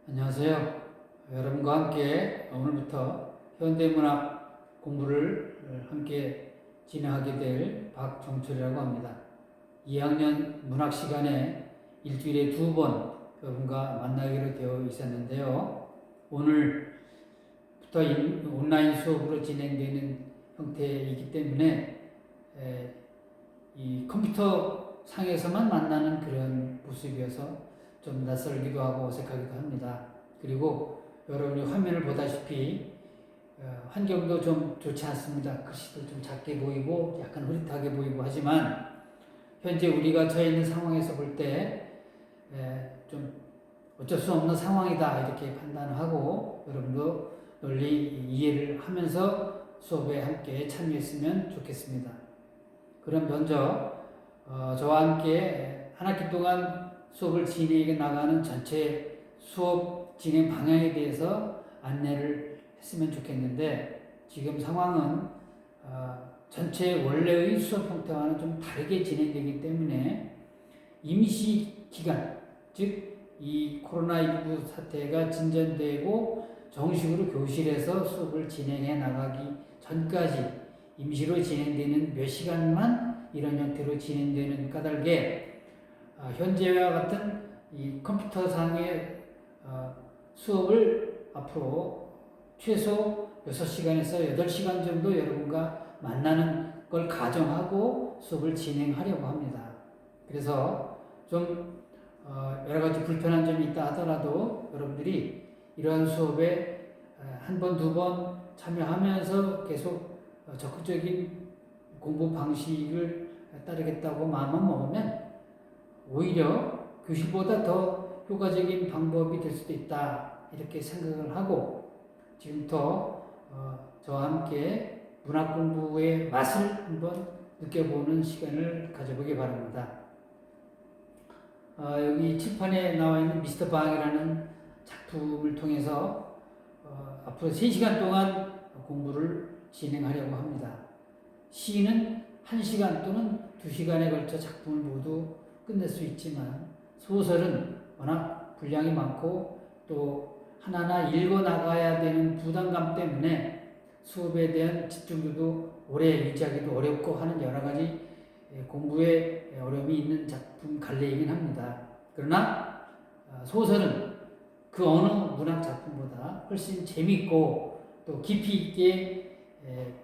안녕하세요. 여러분과 함께 오늘부터 현대문학 공부를 함께 진행하게 될 박정철이라고 합니다. 2학년 문학 시간에 일주일에 2번 여러분과 만나기로 되어 있었는데요. 오늘부터 온라인 수업으로 진행되는 형태이기 때문에 이 컴퓨터 상에서만 만나는 그런 모습이어서 좀 낯설기도 하고 어색하기도 합니다. 그리고 여러분이 화면을 보다시피 환경도 좀 좋지 않습니다. 글씨도 좀 작게 보이고 약간 흐릿하게 보이고 하지만 현재 우리가 처해 있는 상황에서 볼 때 좀 어쩔 수 없는 상황이다 이렇게 판단하고 여러분도 널리 이해를 하면서 수업에 함께 참여했으면 좋겠습니다. 그럼 먼저 저와 함께 한 학기 동안 수업을 진행해 나가는 전체 수업 진행 방향에 대해서 안내를 했으면 좋겠는데 지금 상황은 전체 원래의 수업 형태와는 좀 다르게 진행되기 때문에 임시 기간, 즉 이 코로나19 사태가 진전되고 정식으로 교실에서 수업을 진행해 나가기 전까지 임시로 진행되는 몇 시간만 이런 형태로 진행되는 까닭에 현재와 같은 이 컴퓨터상의 수업을 앞으로 최소 6시간에서 8시간 정도 여러분과 만나는 걸 가정하고 수업을 진행하려고 합니다. 그래서 좀 여러 가지 불편한 점이 있다 하더라도 여러분들이 이러한 수업에 한 번, 두 번 참여하면서 계속 적극적인 공부 방식을 따르겠다고 마음을 먹으면 오히려 교실보다 더 효과적인 방법이 될 수도 있다 이렇게 생각을 하고 지금부터 저와 함께 문학 공부의 맛을 한번 느껴보는 시간을 가져보기 바랍니다. 여기 칠판에 나와 있는 미스터 방이라는 작품을 통해서 앞으로 3시간 동안 공부를 진행하려고 합니다. 시는 1시간 또는 2시간에 걸쳐 작품을 모두 끝낼 수 있지만 소설은 워낙 분량이 많고 또 하나하나 읽어나가야 되는 부담감 때문에 수업에 대한 집중도도 오래 유지하기도 어렵고 하는 여러 가지 공부에 어려움이 있는 작품 갈래이긴 합니다. 그러나 소설은 그 어느 문학 작품보다 훨씬 재밌고 또 깊이 있게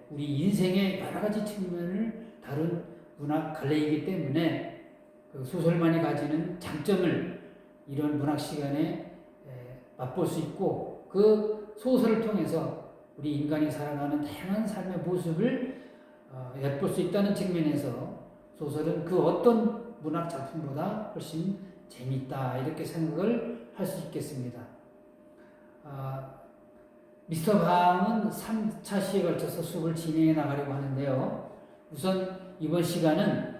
우리 인생의 여러 가지 측면을 다룬 문학 갈래이기 때문에 그 소설만이 가지는 장점을 이런 문학 시간에 맛볼 수 있고 그 소설을 통해서 우리 인간이 살아가는 다양한 삶의 모습을 엿볼 수 있다는 측면에서 소설은 그 어떤 문학 작품보다 훨씬 재밌다 이렇게 생각을 할 수 있겠습니다. 미스터 방은 3차 시에 걸쳐서 수업을 진행해 나가려고 하는데요. 우선 이번 시간은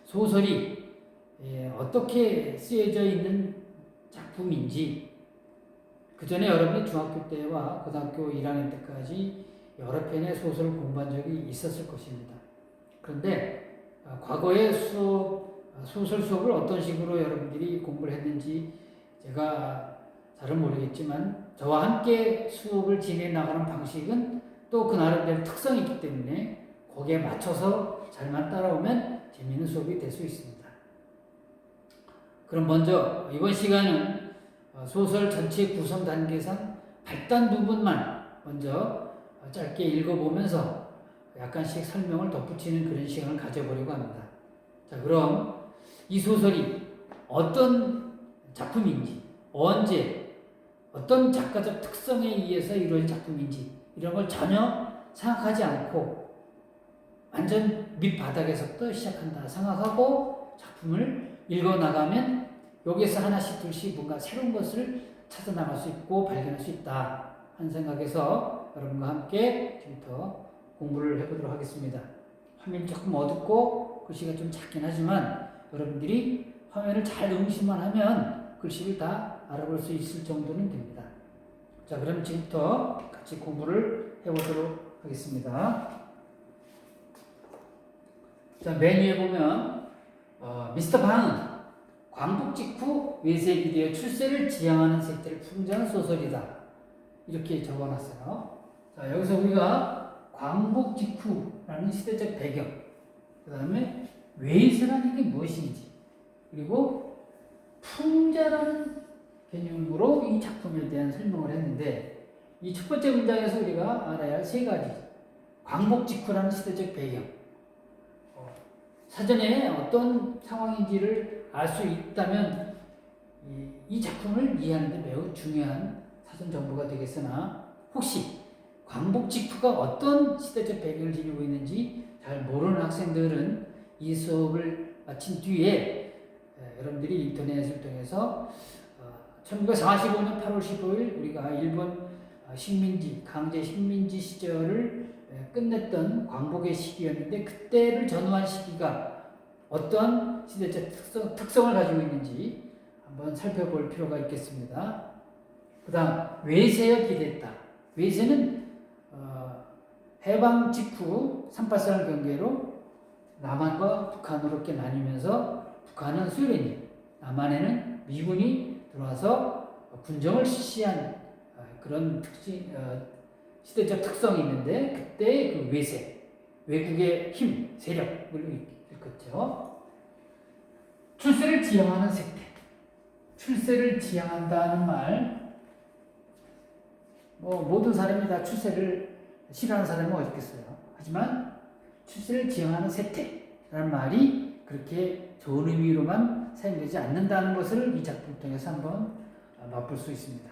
소설이 어떻게 쓰여져 있는 작품인지 그 전에 여러분이 중학교 때와 고등학교 1학년 때까지 여러 편의 소설을 공부한 적이 있었을 것입니다. 그런데 과거의 소설 수업을 어떤 식으로 여러분들이 공부를 했는지 제가 잘은 모르겠지만 저와 함께 수업을 진행해 나가는 방식은 또 그 나름대로 특성이 있기 때문에 거기에 맞춰서 잘만 따라오면 재미있는 수업이 될 수 있습니다. 그럼 먼저 이번 시간은 소설 전체 구성 단계상 발단 부분만 먼저 짧게 읽어보면서 약간씩 설명을 덧붙이는 그런 시간을 가져보려고 합니다. 자, 그럼 이 소설이 어떤 작품인지, 언제, 어떤 작가적 특성에 의해서 이루어진 작품인지 이런 걸 전혀 생각하지 않고 완전 밑바닥에서부터 시작한다 생각하고 작품을 읽어나가면 여기에서 하나씩 둘씩 뭔가 새로운 것을 찾아나갈 수 있고 발견할 수 있다 하는 생각에서 여러분과 함께 지금부터 공부를 해보도록 하겠습니다. 화면이 조금 어둡고 글씨가 좀 작긴 하지만 여러분들이 화면을 잘 응시만 하면 글씨를 다 알아볼 수 있을 정도는 됩니다. 자, 그럼 지금부터 같이 공부를 해보도록 하겠습니다. 자, 맨 위에 보면 미스터 방은 광복 직후 외색이 되어 출세를 지향하는 셋째를 풍자한 소설이다. 이렇게 적어놨어요. 자, 여기서 우리가 광복 직후라는 시대적 배경, 그 다음에 외세라는 게 무엇인지, 그리고 풍자라는 개념으로 이 작품에 대한 설명을 했는데, 이 첫 번째 문장에서 우리가 알아야 할 세 가지. 광복 직후라는 시대적 배경. 사전에 어떤 상황인지를 알 수 있다면 이 작품을 이해하는 데 매우 중요한 사전 정보가 되겠으나, 혹시 광복 직후가 어떤 시대적 배경을 지니고 있는지 잘 모르는 학생들은 이 수업을 마친 뒤에 여러분들이 인터넷을 통해서 1945년 8월 15일 우리가 일본 식민지, 강제 식민지 시절을 끝냈던 광복의 시기였는데, 그때를 전후한 시기가 어떠한 시대적 특성을 가지고 있는지 한번 살펴볼 필요가 있겠습니다. 그 다음, 외세여 기대했다. 외세는 해방 직후 3.8살 경계로 남한과 북한으로 이렇게 나뉘면서, 북한은 소련이, 남한에는 미군이 들어와서 군정을 실시한 그런 시대적 특성이 있는데, 그때의 그 외세, 외국의 힘, 세력을 일컫죠. 출세를 지향하는 세태. 출세를 지향한다는 말, 모든 사람이 다 출세를 싫어하는 사람은 어디 있겠어요. 하지만 출세를 지향하는 세태라는 말이 그렇게 좋은 의미로만 사용되지 않는다는 것을 이 작품을 통해서 한번 맛볼 수 있습니다.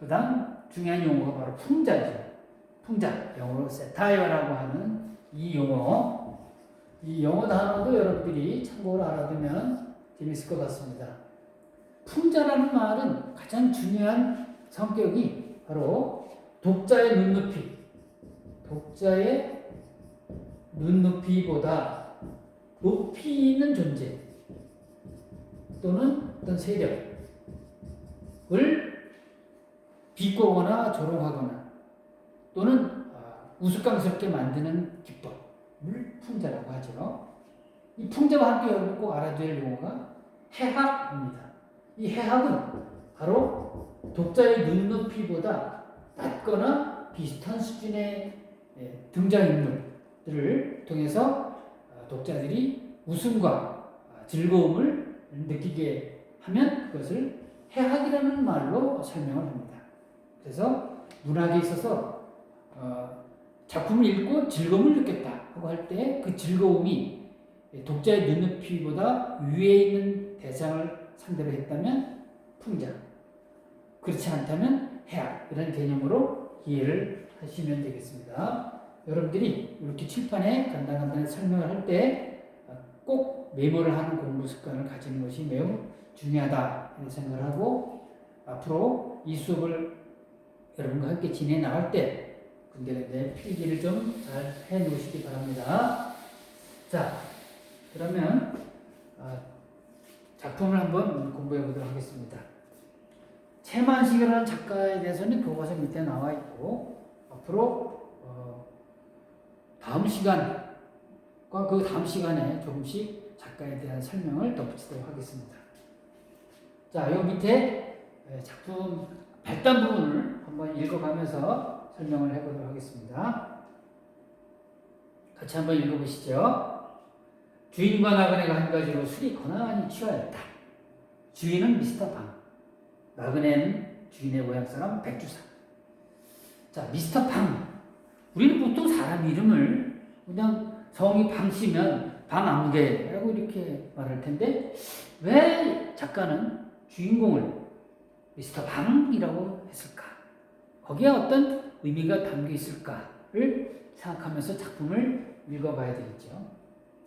그 다음 중요한 용어가 바로 풍자죠. 풍자, 영어로 세타이어라고 하는 이 영어 단어도 여러분들이 참고로 알아두면 재밌을 것 같습니다. 풍자라는 말은 가장 중요한 성격이 바로 독자의 눈높이보다 높이 있는 존재 또는 어떤 세력을 비꼬거나 조롱하거나 또는 우스꽝스럽게 만드는 기법을 풍자라고 하죠. 이 풍자와 함께 여러분 꼭 알아둬야 할 용어가 해학입니다. 이 해학은 바로 독자의 눈높이보다 낮거나 비슷한 수준의 등장인물들을 통해서 독자들이 웃음과 즐거움을 느끼게 하면 그것을 해학이라는 말로 설명을 합니다. 그래서 문학에 있어서 작품을 읽고 즐거움을 느꼈다 하고 할 때 그 즐거움이 독자의 눈높이보다 위에 있는 대상을 상대로 했다면 풍자, 그렇지 않다면 해학, 이런 개념으로 이해를 하시면 되겠습니다. 여러분들이 이렇게 칠판에 간단간단히 설명을 할 때 꼭 메모를 하는 공부 습관을 가지는 것이 매우 중요하다 이런 생각을 하고, 앞으로 이 수업을 여러분과 함께 지내 나갈 때 군데군데 필기를 좀 잘 해 놓으시기 바랍니다. 자, 그러면 작품을 한번 공부해 보도록 하겠습니다. 채만식이라는 작가에 대해서는 교과서 밑에 나와 있고, 앞으로 다음 시간과 그 다음 시간에 조금씩 작가에 대한 설명을 덧붙이도록 하겠습니다. 자, 요 밑에 작품 발단 부분을 한번 읽어가면서 설명을 해보도록 하겠습니다. 같이 한번 읽어보시죠. 주인과 나그네가 한 가지로 술이 고난히 취하였다. 주인은 미스터 방, 나그네는 주인의 고향 사람 백주사. 자, 미스터 방. 우리는 보통 사람 이름을 그냥 성이 방씨면 방아무개라고 이렇게 말할 텐데, 왜 작가는 주인공을 미스터 방이라고 했을까? 거기에 어떤 의미가 담겨 있을까를 생각하면서 작품을 읽어봐야 되겠죠.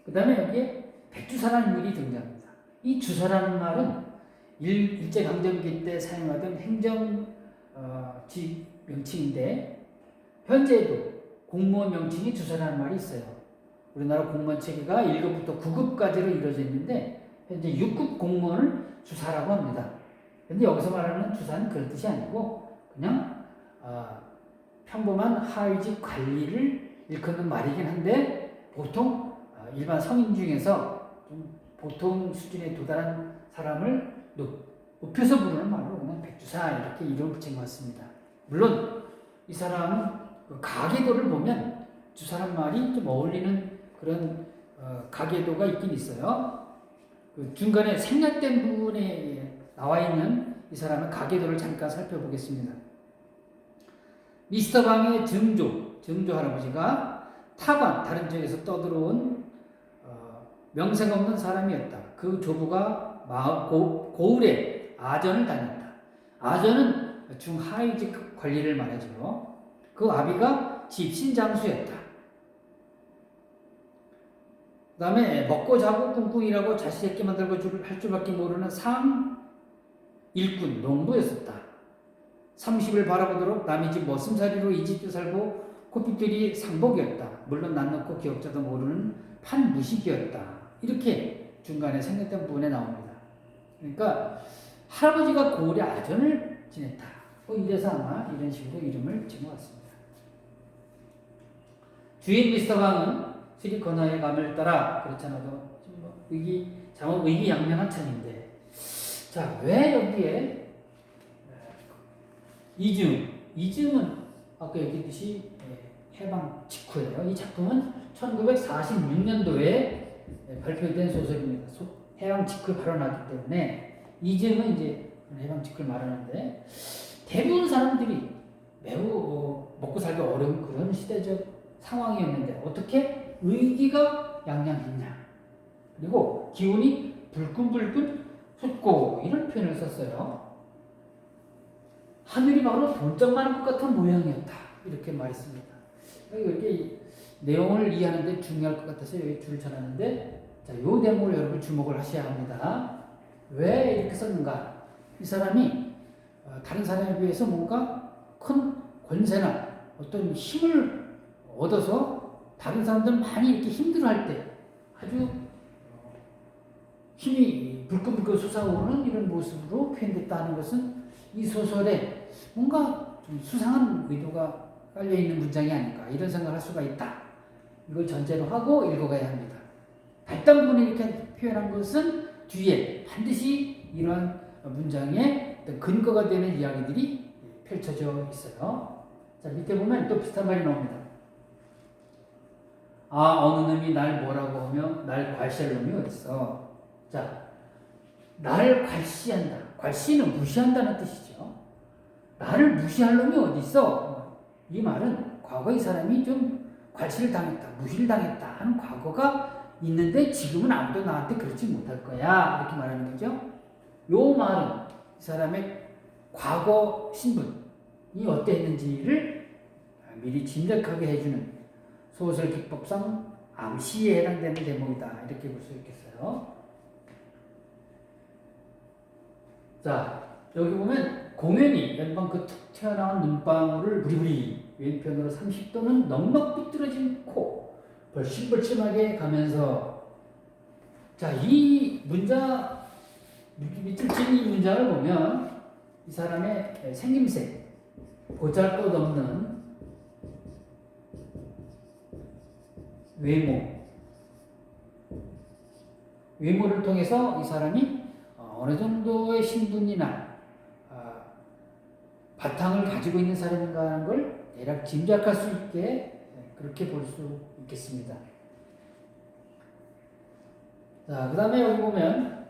그 다음에 여기에 백주사라는 인물이 등장합니다. 이 주사라는 말은 일제강점기 때 사용하던 행정직 명칭인데, 현재도 공무원 명칭이 주사라는 말이 있어요. 우리나라 공무원 체계가 1급부터 9급까지로 이루어져 있는데, 현재 6급 공무원을 주사라고 합니다. 그런데 여기서 말하는 주사는 그런 뜻이 아니고 그냥 평범한 하위직 관리를 일컫는 말이긴 한데, 보통 일반 성인 중에서 좀 보통 수준에 도달한 사람을 높여서 부르는 말로 그냥 백주사 이렇게 이름을 붙인 것 같습니다. 물론 이 사람은 그 가계도를 보면 주사란 말이 좀 어울리는 그런 가계도가 있긴 있어요. 그 중간에 생략된 부분에 나와 있는 이 사람의 가계도를 잠깐 살펴보겠습니다. 미스터 방의 증조 할아버지가 타관, 다른 지역에서 떠들어온 명색 없는 사람이었다. 그 조부가 고을에 아전을 다녔다. 아전은 중하위직 관리를 말하죠. 그 아비가 집신장수였다. 그 다음에 먹고 자고 꿍꿍 일하고 자식 새끼 만들고 할 줄밖에 모르는 일꾼, 농부였었다. 30을 바라보도록 남의 집 머슴살이로 이 집도 살고 코핏들이 상복이었다. 물론 난 놓고 기억자도 모르는 판무식이었다. 이렇게 중간에 생략된 부분에 나옵니다. 그러니까 할아버지가 고을에 아전을 지냈다. 이래서 아마 이런 식으로 이름을 지은 것 같습니다. 주인 미스터 강은 시리코나의 감을 따라 그렇잖아도 장어 의기양양한 참인데, 자, 왜 여기에 이증은 아까 얘기했듯이 해방 직후예요. 이 작품은 1946년도에 발표된 소설입니다. 해방 직후에 발언하기 때문에 이증은 이제 해방 직후를 말하는데, 대부분 사람들이 매우 먹고 살기 어려운 그런 시대적 상황이었는데 어떻게 의기가 양양했냐, 그리고 기운이 불끈불끈 솟고 이런 표현을 썼어요. 하늘이 바로 돈짝 많은 것 같은 모양이었다, 이렇게 말했습니다. 이렇게 내용을 이해하는 데 중요할 것 같아서 여기 줄을 쳐놨는데, 자, 이 대목을 여러분 주목을 하셔야 합니다. 왜 이렇게 썼는가? 이 사람이 다른 사람에 비해서 뭔가 큰 권세나 어떤 힘을 얻어서 다른 사람들 많이 이렇게 힘들어할 때 아주 힘이 불끈불끈 솟아오르는 이런 모습으로 표현됐다는 것은 이 소설에 뭔가 좀 수상한 의도가 깔려있는 문장이 아닐까, 이런 생각을 할 수가 있다. 이걸 전제로 하고 읽어가야 합니다. 발단부분에 이렇게 표현한 것은 뒤에 반드시 이러한 문장의 근거가 되는 이야기들이 펼쳐져 있어요. 자, 밑에 보면 또 비슷한 말이 나옵니다. 어느 놈이 날 뭐라고 하며 날 괄시할 놈이 어딨어. 자, 날 괄시한다. 괄시는 무시한다는 뜻이죠. 나를 무시할 놈이 어딨어. 이 말은 과거 이 사람이 좀 괄시를 당했다, 무시를 당했다 하는 과거가 있는데 지금은 아무도 나한테 그렇지 못할 거야, 이렇게 말하는 거죠. 요 말은 이 사람의 과거 신분이 어땠는지를 미리 짐작하게 해주는 소설 기법상 암시에 해당되는 대목이다, 이렇게 볼 수 있겠어요. 자, 여기 보면 공연히 연방 그 툭 튀어나온 눈방울을 부리부리, 왼편으로 30도는 넉넉 삐뚤어진 코, 벌침벌침하게 가면서, 자, 이 문장, 밑줄 친 이 문장을 보면 이 사람의 생김새, 보잘것없는 외모를 통해서 이 사람이 어느 정도의 신분이나 바탕을 가지고 있는 사람인가 하는 걸 대략 짐작할 수 있게 그렇게 볼 수 있겠습니다. 자, 그 다음에 여기 보면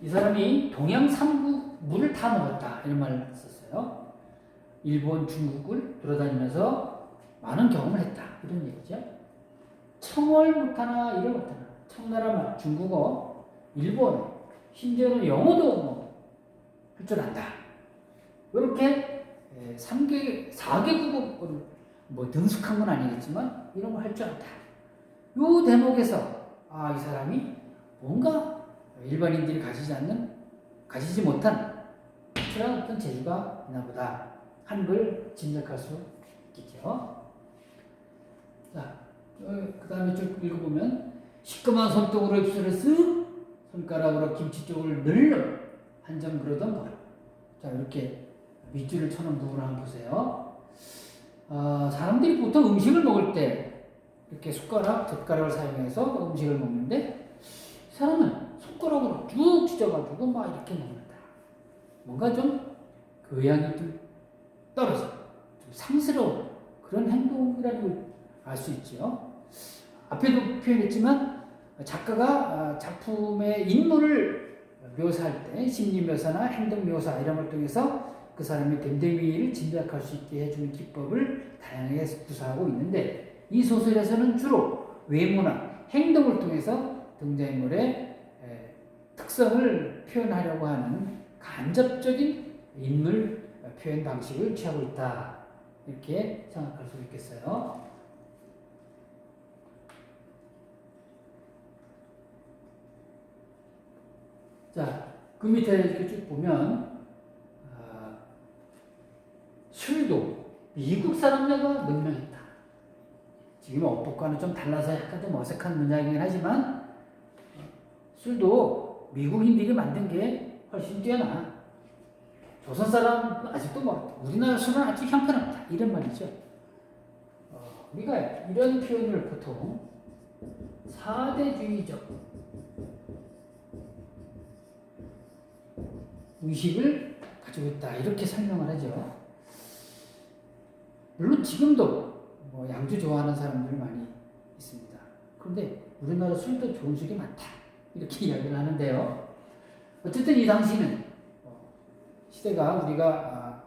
이 사람이 동양 3국 물을 다 먹었다, 이런 말을 썼어요. 일본, 중국을 돌아다니면서 많은 경험을 했다, 이런 얘기죠. 청월 못하나 이런 못하나, 청나라 말, 중국어, 일본어, 심지어는 영어도 할 줄 안다. 이렇게 4개국어를 능숙한 건 아니겠지만 이런 거 할 줄 안다. 이 대목에서 이 사람이 뭔가 일반인들이 가지지 못한 특별한 어떤 재주가 있나 보다 하는 걸 짐작할 수 있겠죠. 자, 그 다음에 쭉 읽어보면 시꺼먼 손톱으로 입술을 쓱, 손가락으로 김치 쪽을 늘름 한 점 그러던 것. 자, 이렇게 밑줄을 쳐놓은 부분을 한번 보세요. 사람들이 보통 음식을 먹을 때 이렇게 숟가락, 젓가락을 사용해서 음식을 먹는데 사람은 손가락으로 쭉 찢어가지고 막 이렇게 먹는다. 뭔가 좀 그 의향이 좀 떨어져, 좀 상스러운 그런 행동이라고 알 수 있죠. 앞에도 표현했지만 작가가 작품의 인물을 묘사할 때 심리 묘사나 행동 묘사 이런 걸 통해서 그 사람의 됨됨이를 짐작할 수 있게 해주는 기법을 다양하게 구사하고 있는데, 이 소설에서는 주로 외모나 행동을 통해서 등장인물의 특성을 표현하려고 하는 간접적인 인물 표현 방식을 취하고 있다, 이렇게 생각할 수 있겠어요. 자, 그 밑에 이렇게 쭉 보면 술도 미국 사람들과 몇 명 있다. 지금 어법과는 좀 달라서 약간 좀 어색한 문장이긴 하지만 술도 미국인들이 만든 게 훨씬 뛰어나. 조선 사람 아직도 뭐 우리나라 술은 아주 형편없다 이런 말이죠. 우리가 이런 표현을 보통 사대주의적 의식을 가지고 있다 이렇게 설명을 하죠. 물론 지금도 뭐 양주 좋아하는 사람들이 많이 있습니다. 그런데 우리나라 술도 좋은 술이 많다 이렇게 이야기를 하는데요. 어쨌든 이 당시는 시대가 우리가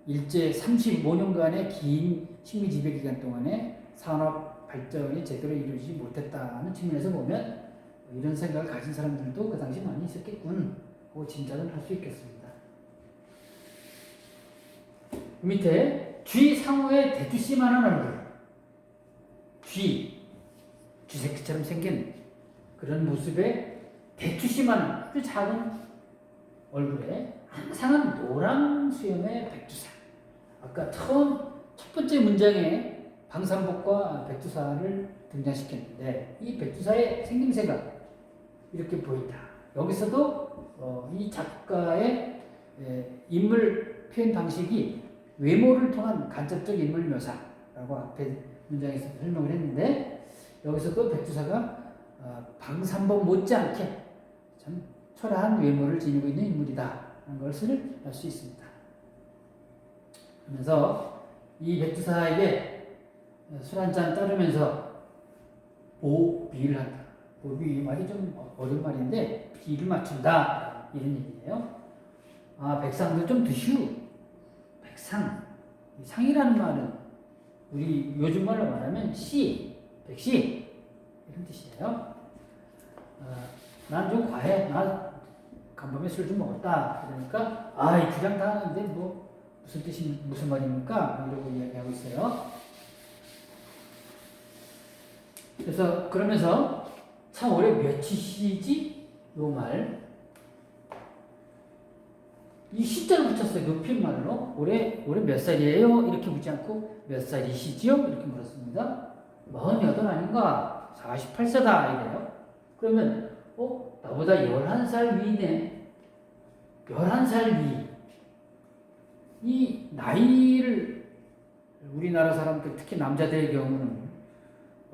일제 35년간의 긴 식민 지배 기간 동안에 산업 발전이 제대로 이루어지지 못했다는 측면에서 보면 이런 생각을 가진 사람들도 그 당시 많이 있었겠군 하고 짐작을 할 수 있겠습니다. 밑에 쥐 상우의 대추씨만한 얼굴, 쥐새끼처럼 생긴 그런 모습의 대추씨만한 아주 작은 얼굴에 항상은 노란 수염의 백두사. 아까 첫 번째 문장에 방산복과 백두사를 등장시켰는데 이 백두사의 생김새가 이렇게 보인다. 여기서도 이 작가의 인물 표현 방식이 외모를 통한 간접적 인물 묘사라고 앞에 문장에서 설명을 했는데, 여기서도 백두사가 방산복 못지않게 참 초라한 외모를 지니고 있는 인물이다 하는 것을 알 수 있습니다. 그러면서 이 백두사에게 술 한잔 따르면서 보비를 한다. 보비 말이 좀 어려운 말인데 비를 맞춘다 이런 얘기예요. 백상도 좀 드시오. 백상. 상이라는 말은 우리 요즘 말로 말하면 백시 이런 뜻이에요. 난 좀 과해. 나 간밤에 술 좀 먹었다. 그러니까 이 주량 다 하는데 뭐 무슨 말입니까? 이러고 이야기하고 있어요. 그래서 그러면서 참 올해 몇이시지? 요 말. 이 시자를 붙였어요. 높임말로. 올해 몇 살이에요? 이렇게 묻지 않고 몇 살이시지요? 이렇게 물었습니다. 48 아닌가? 48세다 이래요. 그러면 나보다 11살 위네. 11살 위. 이 나이를 우리나라 사람들 특히 남자들의 경우는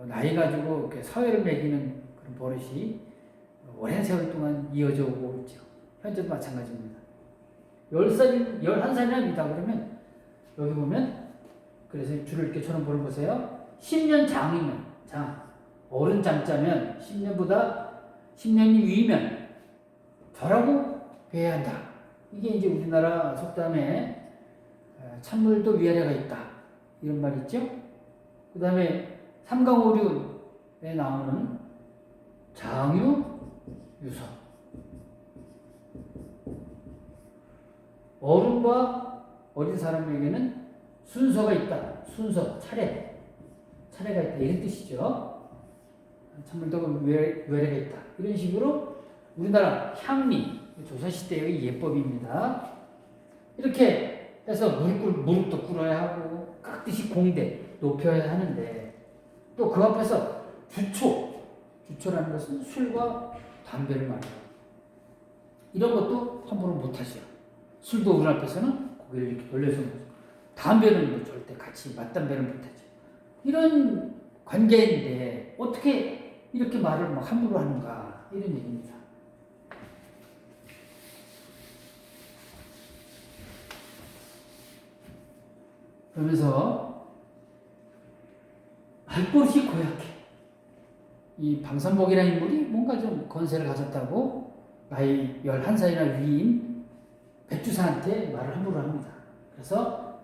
나이 가지고 이렇게 사회를 매기는 그런 버릇이 오랜 세월 동안 이어져 오고 있죠. 현재도 마찬가지입니다. 11살이랍니다. 그러면 여기 보면 그래서 줄을 이렇게 쳐놓은 볼을 보세요. 10년 장이면 어른 장자면 10년이 위면 저라고 배워야 한다. 이게 이제 우리나라 속담에 찬물도 위아래가 있다 이런 말 있죠. 그 다음에 삼강오류에 나오는 장유 유서, 어른과 어린 사람에게는 순서가 있다. 순서, 차례가 있다 이런 뜻이죠. 찬물도 위아래가 있다 이런 식으로 우리나라 향리 조선시대의 예법입니다. 이렇게 해서 무릎도 꿇어야 하고 깍듯이 공대 높여야 하는데, 또 그 앞에서 주초라는 것은 술과 담배를 말해요. 이런 것도 함부로 못하죠. 술도 우리 앞에서는 고개를 이렇게 돌려서 먹고, 담배는 뭐 절대 같이 맞담배를 못하죠. 이런 관계인데 어떻게 이렇게 말을 막 함부로 하는가. 이런 얘기입니다. 그러면서 말버릇이 고약해. 이 방산복이라는 인물이 뭔가 좀 건세를 가졌다고 나이 11살이나 위인 백주사한테 말을 함부로 합니다. 그래서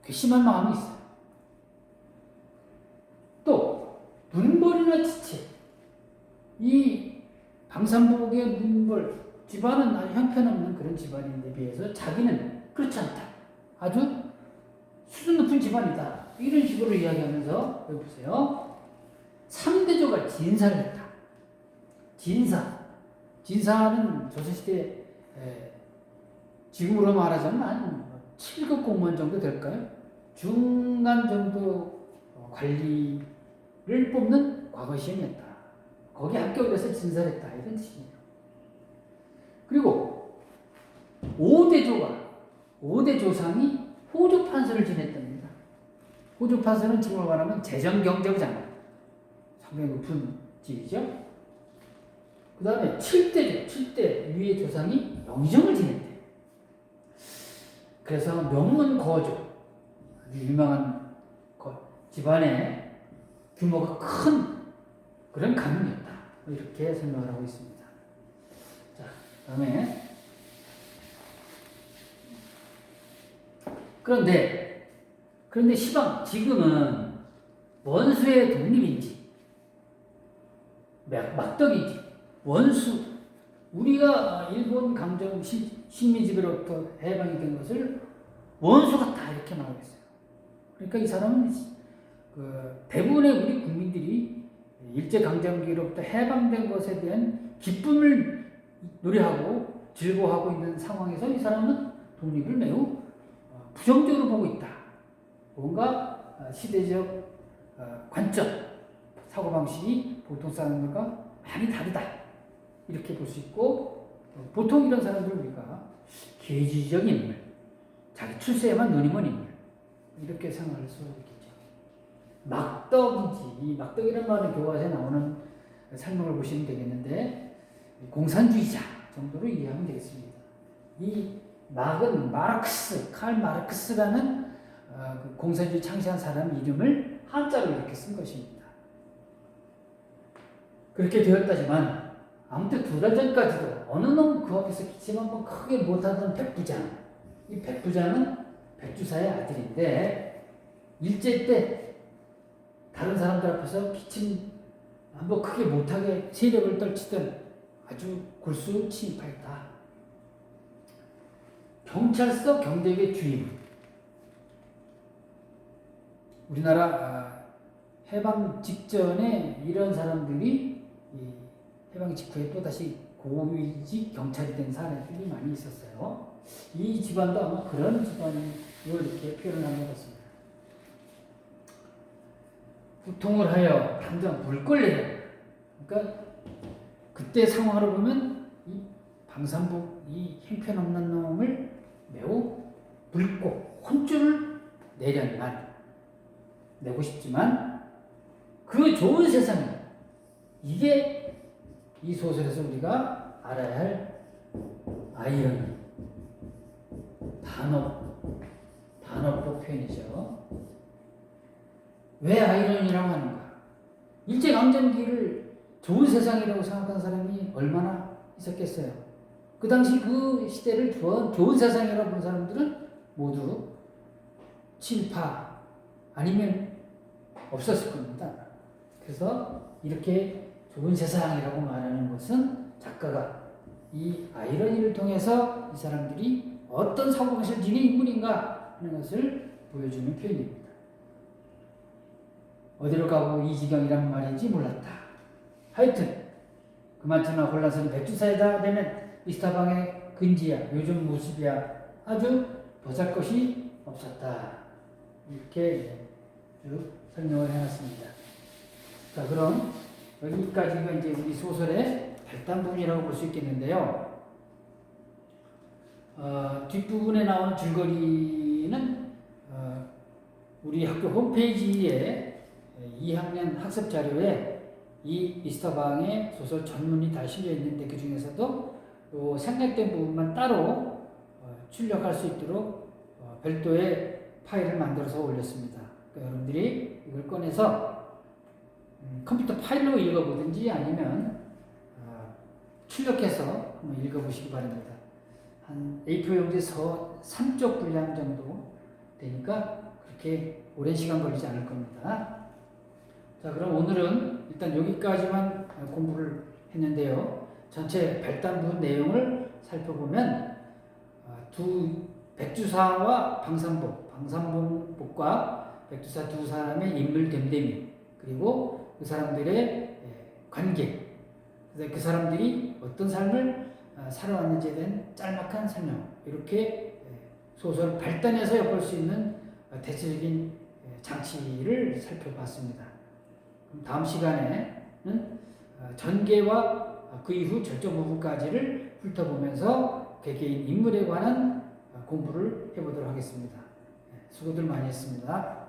괘씸한 마음이 있어요. 또 눈벌이나 지체. 이 방산복의 눈벌 집안은 아주 형편없는 그런 집안인데 비해서 자기는 그렇지 않다. 아주 수준 높은 집안이다. 이런 식으로 이야기하면서 여기 보세요. 3대조가 진사를 했다. 진사는 조선시대 지금으로 말하자면 한 7급 공무원 정도 될까요? 중간 정도 관리를 뽑는 과거 시험이었다. 거기 합격해서 진사를 했다. 이런 뜻이에요. 그리고 5대 조상이 호주 판서를 지냈답니다. 호주 판서는 지금으로 말하면 재정경제부장. 상당히 높은 직이죠. 그 다음에 7대 위의 조상이 영정을 지냈대. 그래서 명문거조, 유명한 집안의 규모가 큰 그런 가문이었다. 이렇게 설명을 하고 있습니다. 자, 다음에 그런데 시방 지금은 원수의 독립인지 막덕인지 원수 우리가 일본 강점 식민지배로부터 해방이 된 것을 원수 같다 이렇게 말하고 있어요. 그러니까 이 사람은 대부분의 우리 국민들이 일제강점기로부터 해방된 것에 대한 기쁨을 노래하고 즐거워하고 있는 상황에서 이 사람은 독립을 매우 부정적으로 보고 있다. 뭔가 시대적 관점, 사고방식이 보통 사람들과 많이 다르다. 이렇게 볼 수 있고 보통 이런 사람들을 우리가 계지적 인물, 자기 출세에만 눈이 먼 인물 이렇게 생각할 수 있겠죠. 막덕이지. 이 막덕이라는 말은 교과서에 나오는 설명을 보시면 되겠는데 공산주의자 정도로 이해하면 되겠습니다. 이 막은 칼 마르크스라는 그 공산주의 창시한 사람 이름을 한자로 이렇게 쓴 것입니다. 그렇게 되었다지만 아무튼 2달 전까지도 어느 놈 그 앞에서 기침 한번 크게 못하던 백부장. 이 백부장은 백주사의 아들인데 일제 때 다른 사람들 앞에서 기침 한번 크게 못하게 세력을 떨치던 아주 골수 침입하였다. 경찰서 경대계 주임. 우리나라 해방 직전에 이런 사람들이 해방 직후에 또다시 고위직 경찰이 된 사례들이 많이 있었어요. 이 집안도 아마 그런 집안이고 이렇게 표현을 한 것 같습니다. 구통을 하여 당장 물걸레요. 그러니까 그때 상황으로 보면 이 방산복 이 형편없는 놈을 매우 붉고 혼쭐을 내고 싶지만 그 좋은 세상에 이게 이 소설에서 우리가 알아야 할 아이러니 단어법 표현이죠. 왜 아이러니라고 하는가? 일제강점기를 좋은 세상이라고 생각한 사람이 얼마나 있었겠어요. 그 당시 그 시대를 좋은 세상이라고 본 사람들은 모두 친파 아니면 없었을 겁니다. 그래서 이렇게 좋은 세상이라고 말하는 것은 작가가 이 아이러니를 통해서 이 사람들이 어떤 사고방식을 지닌 인물인가 하는 것을 보여주는 표현입니다. 어디로 가고 이 지경이란 말인지 몰랐다. 하여튼 그만처나 혼란스러운 백주사에다 되면 이스타방의 근지야 요즘 모습이야 아주 보잘것이 없었다. 이렇게 쭉 설명을 해놨습니다. 자, 그럼 여기까지가 이제 우리 소설의 발단 부분이라고 볼 수 있겠는데요. 뒷부분에 나오는 줄거리는 우리 학교 홈페이지에 2학년 학습 자료에 이 미스터방에 소설 전문이 다 실려 있는데 그 중에서도 또 생략된 부분만 따로 출력할 수 있도록 별도의 파일을 만들어서 올렸습니다. 그러니까 여러분들이 이걸 꺼내서 컴퓨터 파일로 읽어보든지 아니면 출력해서 한번 읽어보시기 바랍니다. 한 A4 용지서 3쪽 분량 정도 되니까 그렇게 오랜 시간 걸리지 않을 겁니다. 자, 그럼 오늘은 일단 여기까지만 공부를 했는데요. 전체 발단부 내용을 살펴보면 백주사와 방산복과 백주사 두 사람의 인물 됨됨이, 그리고 그 사람들의 관계, 그 사람들이 어떤 삶을 살아왔는지에 대한 짤막한 설명, 이렇게 소설 발단에서 엿볼 수 있는 대체적인 장치를 살펴봤습니다. 다음 시간에는 전개와 그 이후 절정 부분까지를 훑어보면서 개개인 인물에 관한 공부를 해보도록 하겠습니다. 수고들 많이 했습니다.